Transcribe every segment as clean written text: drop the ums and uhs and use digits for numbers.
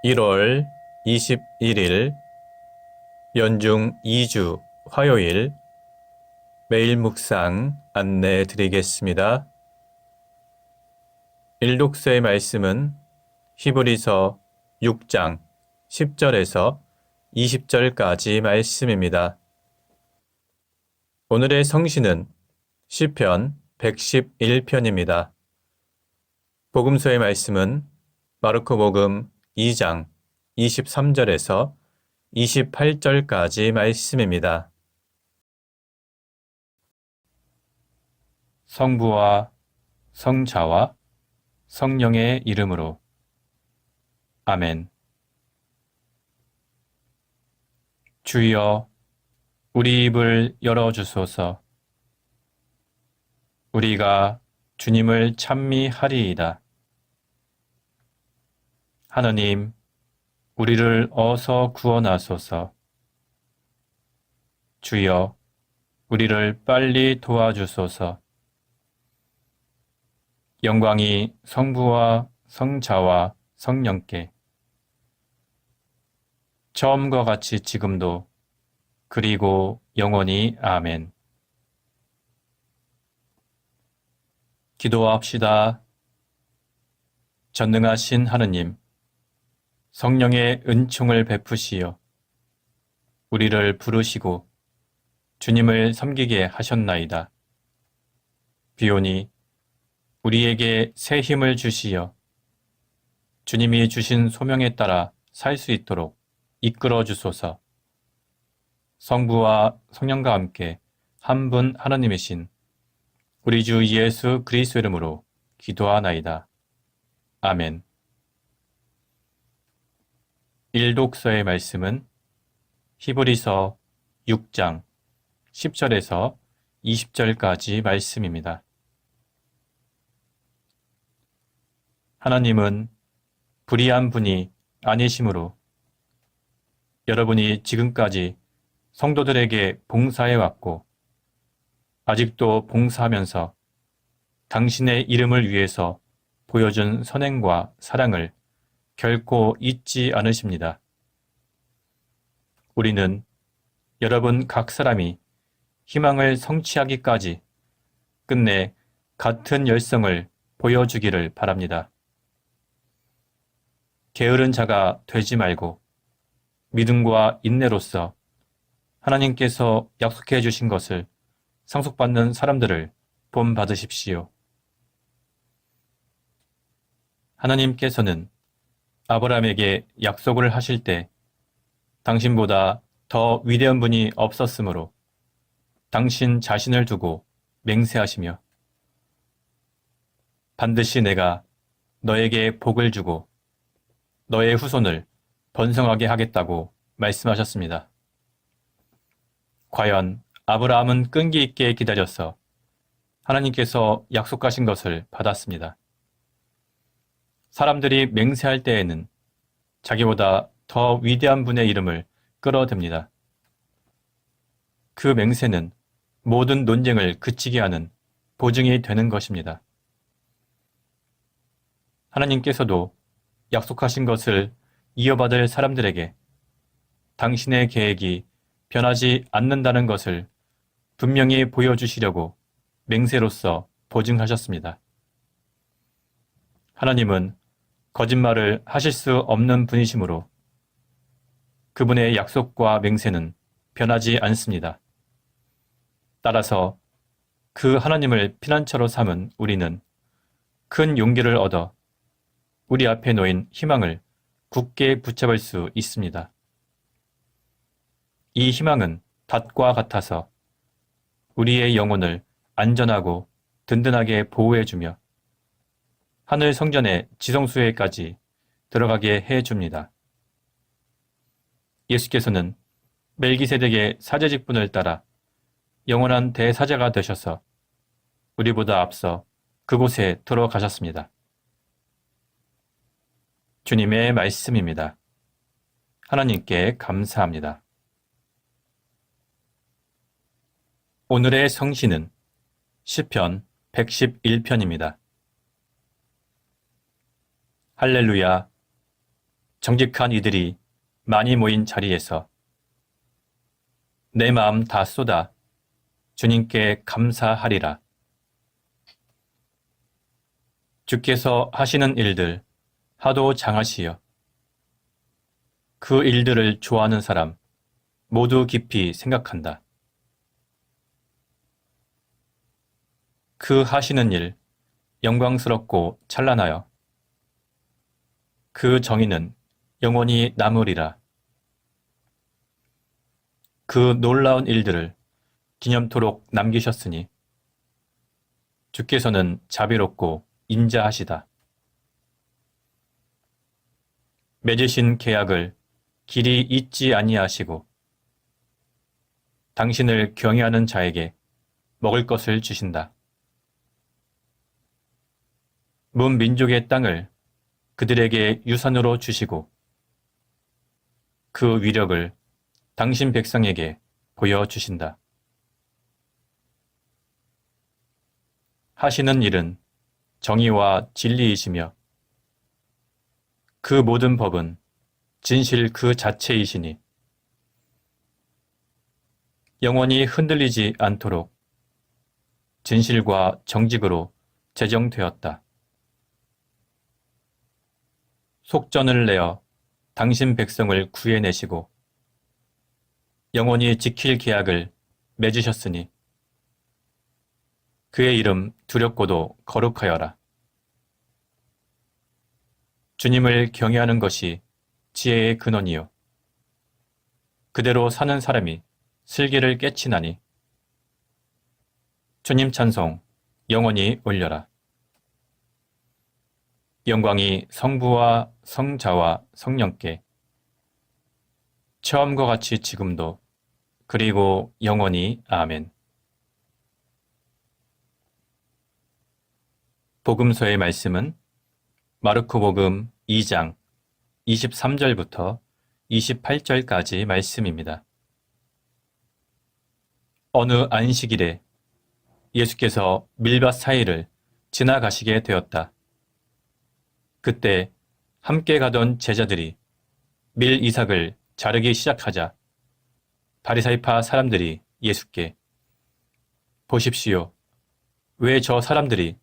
1월 21일 연중 2주 화요일 매일 묵상 안내해 드리겠습니다. 일독서의 말씀은 히브리서 6장 10절에서 20절까지 말씀입니다. 오늘의 성신은 시편 111편입니다. 복음서의 말씀은 마르코복음 2장 23절에서 28절까지 말씀입니다. 성부와 성자와 성령의 이름으로 아멘. 주여, 우리 입을 열어주소서. 우리가 주님을 찬미하리이다. 하느님, 우리를 어서 구원하소서. 주여, 우리를 빨리 도와주소서. 영광이 성부와 성자와 성령께 처음과 같이 지금도 그리고 영원히 아멘. 기도합시다. 전능하신 하느님, 성령의 은총을 베푸시어 우리를 부르시고 주님을 섬기게 하셨나이다. 비오니 우리에게 새 힘을 주시어 주님이 주신 소명에 따라 살 수 있도록 이끌어 주소서. 성부와 성령과 함께 한 분 하나님이신 우리 주 예수 그리스도 이름으로 기도하나이다. 아멘. 일독서의 말씀은 히브리서 6장 10절에서 20절까지 말씀입니다. 하나님은 불의한 분이 아니시므로 여러분이 지금까지 성도들에게 봉사해왔고 아직도 봉사하면서 당신의 이름을 위해서 보여준 선행과 사랑을 결코 잊지 않으십니다. 우리는 여러분 각 사람이 희망을 성취하기까지 끝내 같은 열성을 보여주기를 바랍니다. 게으른 자가 되지 말고 믿음과 인내로서 하나님께서 약속해 주신 것을 상속받는 사람들을 본받으십시오. 하나님께서는 아브라함에게 약속을 하실 때 당신보다 더 위대한 분이 없었으므로 당신 자신을 두고 맹세하시며 반드시 내가 너에게 복을 주고 너의 후손을 번성하게 하겠다고 말씀하셨습니다. 과연 아브라함은 끈기 있게 기다려서 하나님께서 약속하신 것을 받았습니다. 사람들이 맹세할 때에는 자기보다 더 위대한 분의 이름을 끌어댑니다. 그 맹세는 모든 논쟁을 그치게 하는 보증이 되는 것입니다. 하나님께서도 약속하신 것을 이어받을 사람들에게 당신의 계획이 변하지 않는다는 것을 분명히 보여주시려고 맹세로서 보증하셨습니다. 하나님은 거짓말을 하실 수 없는 분이시므로 그분의 약속과 맹세는 변하지 않습니다. 따라서 그 하나님을 피난처로 삼은 우리는 큰 용기를 얻어 우리 앞에 놓인 희망을 굳게 붙잡을 수 있습니다. 이 희망은 닷과 같아서 우리의 영혼을 안전하고 든든하게 보호해주며 하늘 성전의 지성소에까지 들어가게 해줍니다. 예수께서는 멜기세덱의 사제직분을 따라 영원한 대사제가 되셔서 우리보다 앞서 그곳에 들어가셨습니다. 주님의 말씀입니다. 하나님께 감사합니다. 오늘의 성신은 시편 111편입니다. 할렐루야! 정직한 이들이 많이 모인 자리에서 내 마음 다 쏟아 주님께 감사하리라. 주께서 하시는 일들 하도 장하시여 그 일들을 좋아하는 사람 모두 깊이 생각한다. 그 하시는 일 영광스럽고 찬란하여 그 정의는 영원히 남으리라. 그 놀라운 일들을 기념토록 남기셨으니 주께서는 자비롭고 인자하시다. 맺으신 계약을 길이 잊지 아니하시고 당신을 경외하는 자에게 먹을 것을 주신다. 문 민족의 땅을 그들에게 유산으로 주시고 그 위력을 당신 백성에게 보여주신다. 하시는 일은 정의와 진리이시며 그 모든 법은 진실 그 자체이시니 영원히 흔들리지 않도록 진실과 정직으로 제정되었다. 속전을 내어 당신 백성을 구해내시고 영원히 지킬 계약을 맺으셨으니 그의 이름 두렵고도 거룩하여라. 주님을 경외하는 것이 지혜의 근원이요 그대로 사는 사람이 슬기를 깨치나니 주님 찬송 영원히 올려라. 영광이 성부와 성자와 성령께 처음과 같이 지금도 그리고 영원히 아멘. 복음서의 말씀은 마르코복음 2장 23절부터 28절까지 말씀입니다. 어느 안식일에 예수께서 밀밭 사이를 지나가시게 되었다. 그때 함께 가던 제자들이 밀 이삭을 자르기 시작하자 바리사이파 사람들이 예수께 보십시오. 왜 저 사람들이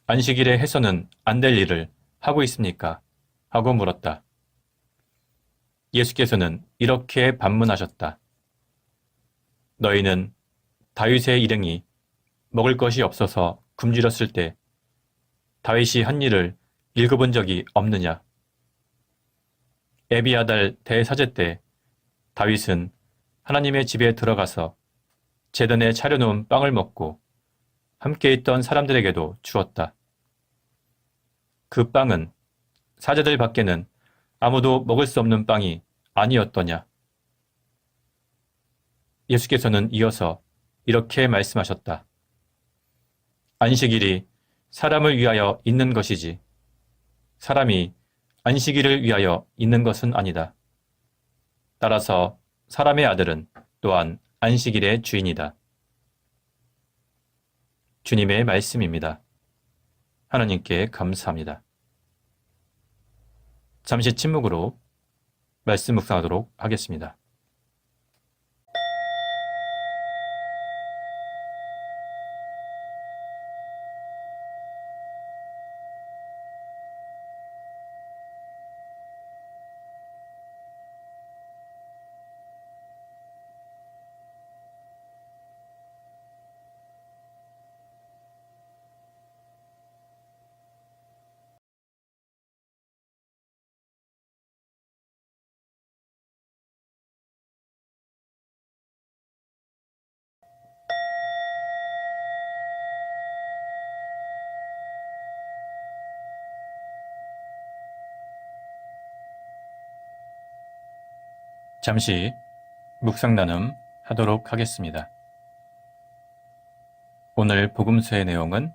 안식일에 해서는 안 될 일을 하고 있습니까? 하고 물었다. 예수께서는 이렇게 반문하셨다. 너희는 다윗의 일행이 먹을 것이 없어서 굶주렸을 때 다윗이 한 일을 읽어본 적이 없느냐? 에비아달 대사제 때 다윗은 하나님의 집에 들어가서 제단에 차려놓은 빵을 먹고 함께 있던 사람들에게도 주었다. 그 빵은 사제들 밖에는 아무도 먹을 수 없는 빵이 아니었더냐? 예수께서는 이어서 이렇게 말씀하셨다. 안식일이 사람을 위하여 있는 것이지 사람이 안식일을 위하여 있는 것은 아니다. 따라서 사람의 아들은 또한 안식일의 주인이다. 주님의 말씀입니다. 하나님께 감사합니다. 잠시 침묵으로 말씀 묵상하도록 하겠습니다. 잠시 묵상 나눔 하도록 하겠습니다. 오늘 복음서의 내용은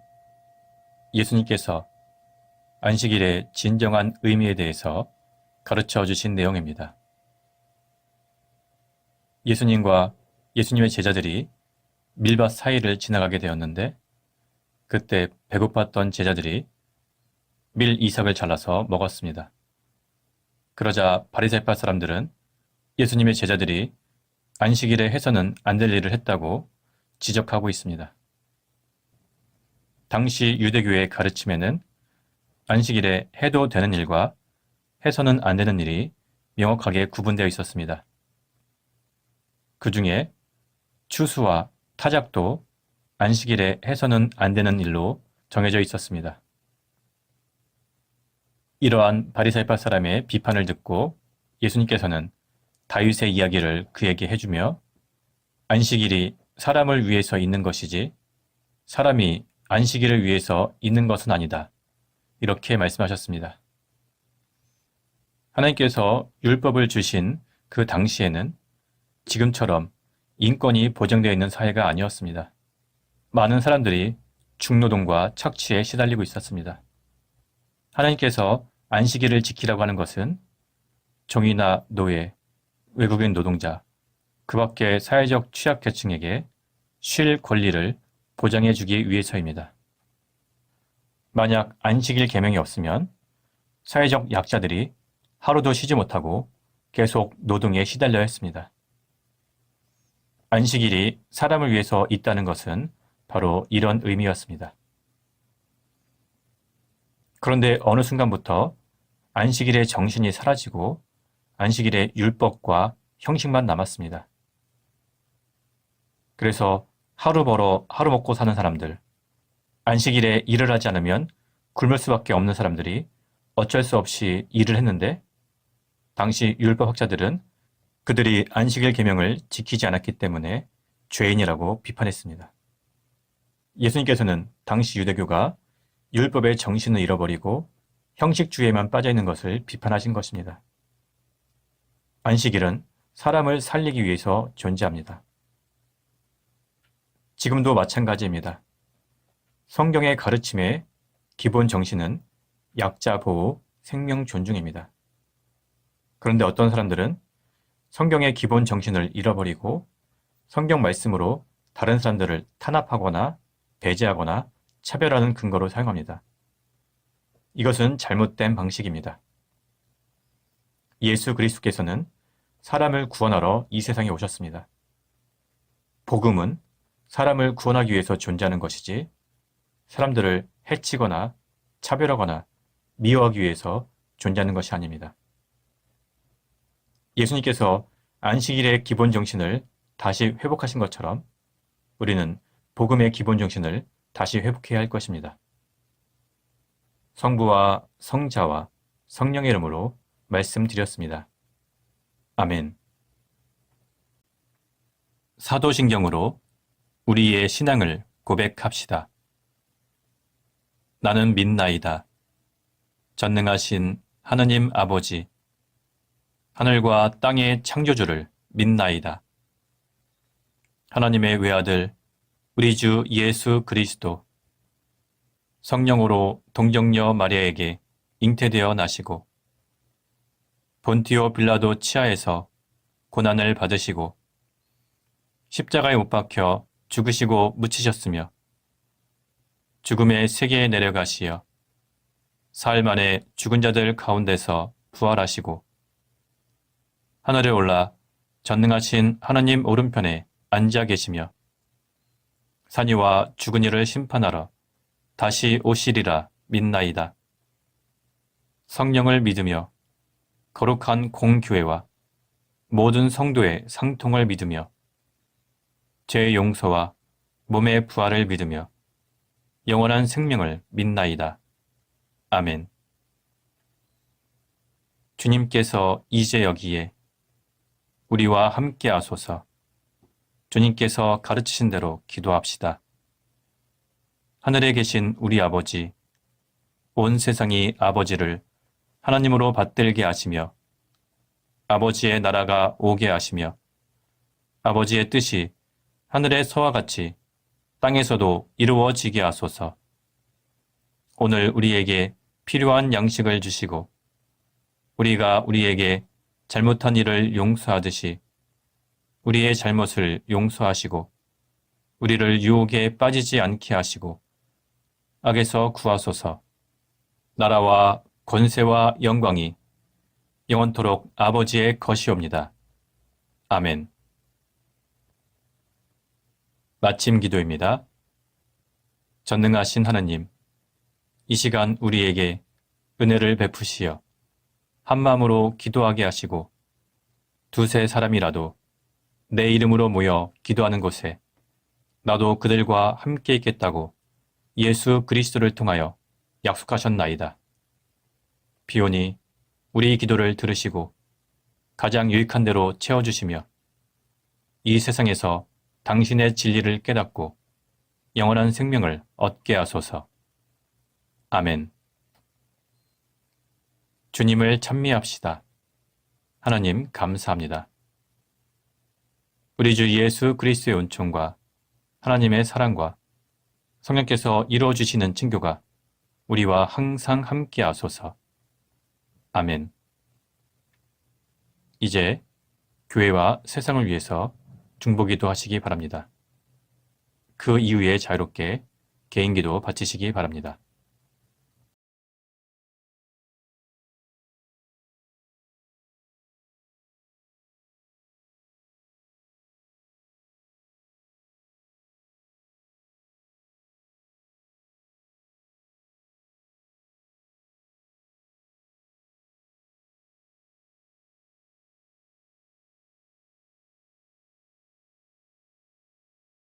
예수님께서 안식일의 진정한 의미에 대해서 가르쳐 주신 내용입니다. 예수님과 예수님의 제자들이 밀밭 사이를 지나가게 되었는데 그때 배고팠던 제자들이 밀 이삭을 잘라서 먹었습니다. 그러자 바리새파 사람들은 예수님의 제자들이 안식일에 해서는 안 될 일을 했다고 지적하고 있습니다. 당시 유대교의 가르침에는 안식일에 해도 되는 일과 해서는 안 되는 일이 명확하게 구분되어 있었습니다. 그 중에 추수와 타작도 안식일에 해서는 안 되는 일로 정해져 있었습니다. 이러한 바리새파 사람의 비판을 듣고 예수님께서는 다윗의 이야기를 그에게 해주며 안식일이 사람을 위해서 있는 것이지 사람이 안식일을 위해서 있는 것은 아니다. 이렇게 말씀하셨습니다. 하나님께서 율법을 주신 그 당시에는 지금처럼 인권이 보장되어 있는 사회가 아니었습니다. 많은 사람들이 중노동과 착취에 시달리고 있었습니다. 하나님께서 안식일을 지키라고 하는 것은 종이나 노예, 외국인 노동자, 그 밖의 사회적 취약계층에게 쉴 권리를 보장해 주기 위해서입니다. 만약 안식일 계명이 없으면 사회적 약자들이 하루도 쉬지 못하고 계속 노동에 시달려야 했습니다. 안식일이 사람을 위해서 있다는 것은 바로 이런 의미였습니다. 그런데 어느 순간부터 안식일의 정신이 사라지고 안식일의 율법과 형식만 남았습니다. 그래서 하루 벌어 하루 먹고 사는 사람들, 안식일에 일을 하지 않으면 굶을 수밖에 없는 사람들이 어쩔 수 없이 일을 했는데 당시 율법학자들은 그들이 안식일 계명을 지키지 않았기 때문에 죄인이라고 비판했습니다. 예수님께서는 당시 유대교가 율법의 정신을 잃어버리고 형식주의에만 빠져있는 것을 비판하신 것입니다. 안식일은 사람을 살리기 위해서 존재합니다. 지금도 마찬가지입니다. 성경의 가르침의 기본 정신은 약자 보호, 생명 존중입니다. 그런데 어떤 사람들은 성경의 기본 정신을 잃어버리고 성경 말씀으로 다른 사람들을 탄압하거나 배제하거나 차별하는 근거로 사용합니다. 이것은 잘못된 방식입니다. 예수 그리스도께서는 사람을 구원하러 이 세상에 오셨습니다. 복음은 사람을 구원하기 위해서 존재하는 것이지 사람들을 해치거나 차별하거나 미워하기 위해서 존재하는 것이 아닙니다. 예수님께서 안식일의 기본 정신을 다시 회복하신 것처럼 우리는 복음의 기본 정신을 다시 회복해야 할 것입니다. 성부와 성자와 성령의 이름으로 말씀드렸습니다. 아멘. 사도신경으로 우리의 신앙을 고백합시다. 나는 믿나이다. 전능하신 하느님 아버지, 하늘과 땅의 창조주를 믿나이다. 하나님의 외아들, 우리 주 예수 그리스도, 성령으로 동정녀 마리아에게 잉태되어 나시고, 본티오 빌라도 치하에서 고난을 받으시고, 십자가에 못 박혀 죽으시고 묻히셨으며, 죽음의 세계에 내려가시어 사흘 만에 죽은 자들 가운데서 부활하시고 하늘에 올라 전능하신 하나님 오른편에 앉아 계시며 산이와 죽은 이를 심판하러 다시 오시리라 믿나이다. 성령을 믿으며 거룩한 공교회와 모든 성도의 상통을 믿으며 죄의 용서와 몸의 부활을 믿으며 영원한 생명을 믿나이다. 아멘. 주님께서 이제 여기에 우리와 함께 하소서. 주님께서 가르치신 대로 기도합시다. 하늘에 계신 우리 아버지, 온 세상이 아버지를 하나님으로 받들게 하시며 아버지의 나라가 오게 하시며 아버지의 뜻이 하늘에서와 같이 땅에서도 이루어지게 하소서. 오늘 우리에게 필요한 양식을 주시고 우리가 우리에게 잘못한 일을 용서하듯이 우리의 잘못을 용서하시고 우리를 유혹에 빠지지 않게 하시고 악에서 구하소서. 나라와 권세와 영광이 영원토록 아버지의 것이옵니다. 아멘. 마침 기도입니다. 전능하신 하나님, 이 시간 우리에게 은혜를 베푸시어 한마음으로 기도하게 하시고 두세 사람이라도 내 이름으로 모여 기도하는 곳에 나도 그들과 함께 있겠다고 예수 그리스도를 통하여 약속하셨나이다. 비오니 우리 기도를 들으시고 가장 유익한 대로 채워주시며 이 세상에서 당신의 진리를 깨닫고 영원한 생명을 얻게 하소서. 아멘. 주님을 찬미합시다. 하나님 감사합니다. 우리 주 예수 그리스도의 은총과 하나님의 사랑과 성령께서 이루어주시는 친교가 우리와 항상 함께 하소서. 아멘. 이제 교회와 세상을 위해서 중보기도 하시기 바랍니다. 그 이후에 자유롭게 개인기도 바치시기 바랍니다.